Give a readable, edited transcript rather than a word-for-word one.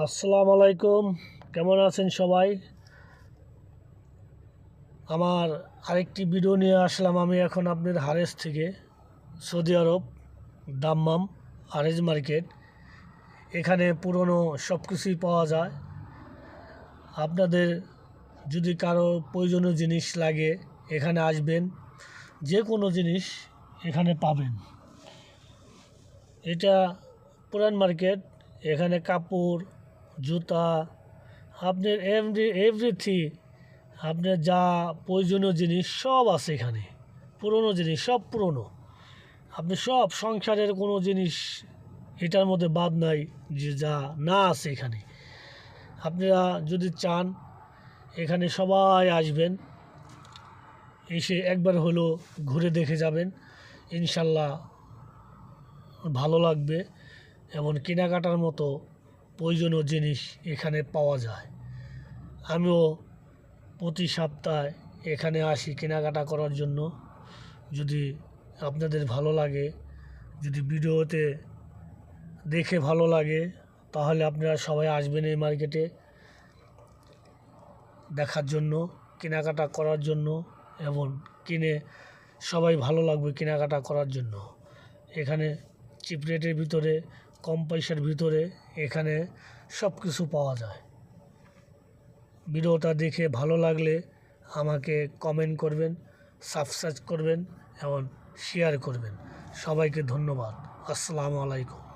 আসসালামু আলাইকুম। কেমন আছেন সবাই? আমার আরেকটি ভিডিও নিয়ে আসলাম। আমি এখন আপনার হারেস থেকে, সৌদি আরব, দাম্মাম হারেজ মার্কেট। এখানে পুরনো সব কিছুই পাওয়া যায়। আপনাদের যদি কারো প্রয়োজনীয় জিনিস লাগে এখানে আসবেন, যে কোনো জিনিস এখানে পাবেন। এটা পুরান মার্কেট। এখানে কাপড়, জুতা, আপনার এভরিথিং, আপনার যা প্রয়োজনীয় জিনিস সব আছে এখানে। পুরনো জিনিস সব পুরনো। আপনি সব সংসারের কোনো জিনিস এটার মধ্যে বাদ নাই যে যা না আছে এখানে। আপনারা যদি চান এখানে সবাই আসবেন, এসে একবার হলো ঘুরে দেখে যাবেন। ইনশাল্লাহ ভালো লাগবে। এমন কেনাকাটার মতো প্রয়োজনীয় জিনিস এখানে পাওয়া যায়। আমিও প্রতি সপ্তাহে এখানে আসি কেনাকাটা করার জন্য। যদি আপনাদের ভালো লাগে, যদি ভিডিওতে দেখে ভালো লাগে, তাহলে আপনারা সবাই আসবেন এই মার্কেটে দেখার জন্য, কেনাকাটা করার জন্য। এবং কিনে সবাই ভালো লাগবে কেনাকাটা করার জন্য। এখানে চিপ রেটের ভিতরে, কম পয়সার ভিতরে এখানে সব কিছু পাওয়া যায়। ভিডিওটা দেখে ভালো লাগলে আমাকে কমেন্ট করবেন, সাবস্ক্রাইব করবেন এবং শেয়ার করবেন। সবাইকে ধন্যবাদ। আসসালামু আলাইকুম।